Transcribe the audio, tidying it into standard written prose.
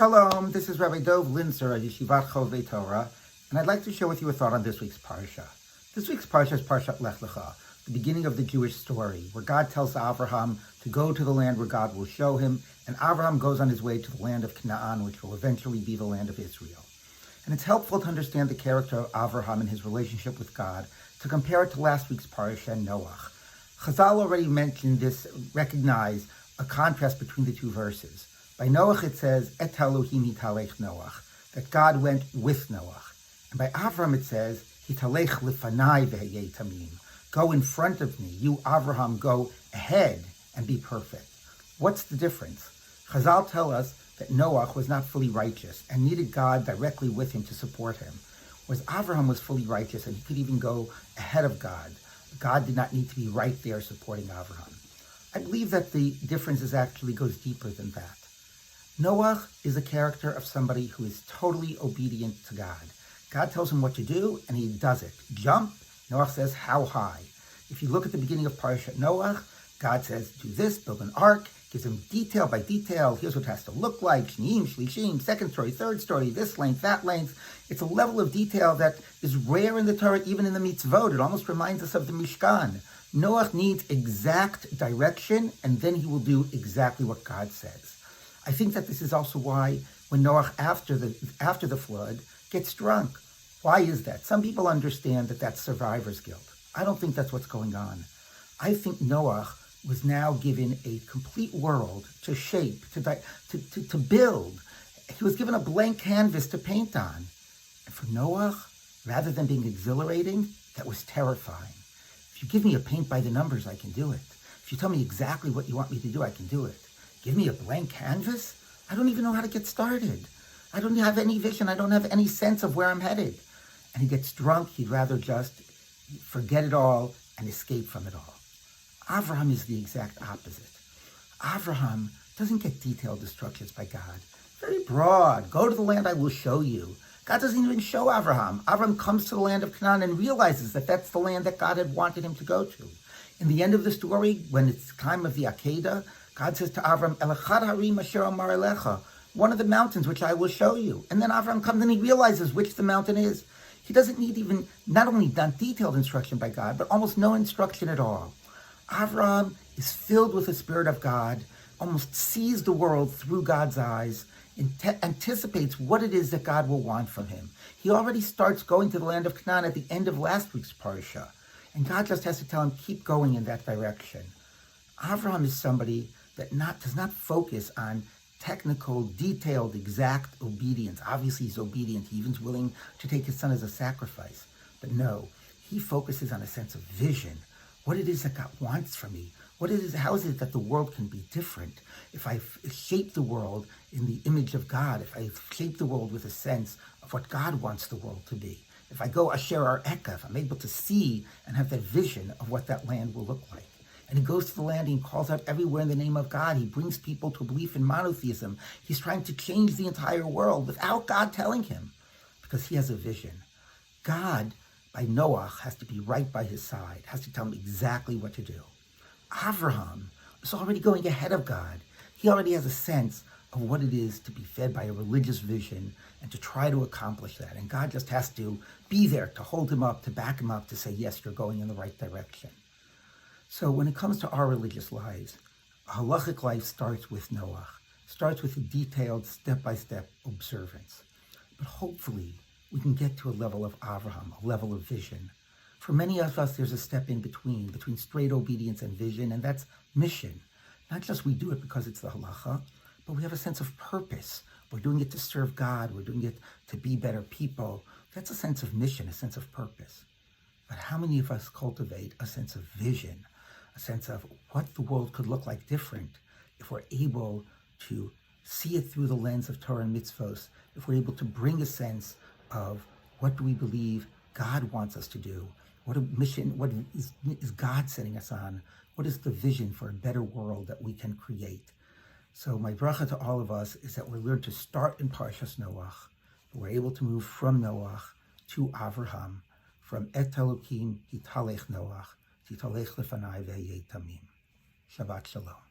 Shalom, this is Rabbi Dov Linzer at Yeshivat Chovei Torah, and I'd like to share with you a thought on this week's Parsha. This week's Parsha is Parshat Lekh-Lekha, the beginning of the Jewish story, where God tells Avraham to go to the land where God will show him, and Avraham goes on his way to the land of Canaan, which will eventually be the land of Israel. And it's helpful to understand the character of Avraham and his relationship with God, to compare it to last week's Parsha, Noach. Chazal already mentioned this, recognized a contrast between the two verses. By Noach it says, Et Elohim hitalech Noach, that God went with Noach. And by Avraham it says, Hitalech lefanai veheyeh tamim, go in front of me, you Avraham, go ahead and be perfect. What's the difference? Chazal tell us that Noach was not fully righteous and needed God directly with him to support him, whereas Avraham was fully righteous and he could even go ahead of God. God did not need to be right there supporting Avraham. I believe that the difference actually goes deeper than that. Noach is a character of somebody who is totally obedient to God. God tells him what to do, and he does it. Jump, Noach says, how high? If you look at the beginning of Parshat Noach, God says, do this, build an ark, gives him detail by detail. Here's what it has to look like, shneim, shlishim, second story, third story, this length, that length. It's a level of detail that is rare in the Torah, even in the mitzvot. It almost reminds us of the Mishkan. Noach needs exact direction, and then he will do exactly what God says. I think that this is also why when Noach, after the flood, gets drunk. Why is that? Some people understand that that's survivor's guilt. I don't think that's what's going on. I think Noach was now given a complete world to shape, to build. He was given a blank canvas to paint on. And for Noach, rather than being exhilarating, that was terrifying. If you give me a paint by the numbers, I can do it. If you tell me exactly what you want me to do, I can do it. Give me a blank canvas? I don't even know how to get started. I don't have any vision. I don't have any sense of where I'm headed. And he gets drunk. He'd rather just forget it all and escape from it all. Avraham is the exact opposite. Avraham doesn't get detailed instructions by God. Very broad. Go to the land I will show you. God doesn't even show Avraham. Avraham comes to the land of Canaan and realizes that that's the land that God had wanted him to go to. In the end of the story, when it's time of the Akedah, God says to Avraham, Elechad harim asher amar elecha, one of the mountains which I will show you. And then Avraham comes and he realizes which the mountain is. He doesn't need even, not only detailed instruction by God, but almost no instruction at all. Avraham is filled with the Spirit of God, almost sees the world through God's eyes, anticipates what it is that God will want from him. He already starts going to the land of Canaan at the end of last week's Parsha. And God just has to tell him, keep going in that direction. Avraham is somebody that does not focus on technical, detailed, exact obedience. Obviously, he's obedient. He even's willing to take his son as a sacrifice. But no, he focuses on a sense of vision. What it is that God wants from me. How is it that the world can be different? If I shape the world in the image of God, if I shape the world with a sense of what God wants the world to be, if I go asher ar-eka, if I'm able to see and have that vision of what that land will look like. And he goes to the land and he calls out everywhere in the name of God. He brings people to a belief in monotheism. He's trying to change the entire world without God telling him, because he has a vision. God, by Noach, has to be right by his side, has to tell him exactly what to do. Avraham is already going ahead of God. He already has a sense of what it is to be fed by a religious vision and to try to accomplish that. And God just has to be there to hold him up, to back him up, to say, yes, you're going in the right direction. So when it comes to our religious lives, a halachic life starts with Noach, starts with a detailed step-by-step observance. But hopefully we can get to a level of Avraham, a level of vision. For many of us, there's a step in between straight obedience and vision, and that's mission. Not just we do it because it's the halacha, but we have a sense of purpose. We're doing it to serve God. We're doing it to be better people. That's a sense of mission, a sense of purpose. But how many of us cultivate a sense of vision, a sense of what the world could look like different if we're able to see it through the lens of Torah and mitzvos, if we're able to bring a sense of what do we believe God wants us to do, what a mission, what is God setting us on, what is the vision for a better world that we can create. So my bracha to all of us is that we learn to start in Parshas Noach, but we're able to move from Noach to Avraham, from Et Elohim hitalech Noach, hitalech lefanai veheyeh tamim. Shabbat Shalom.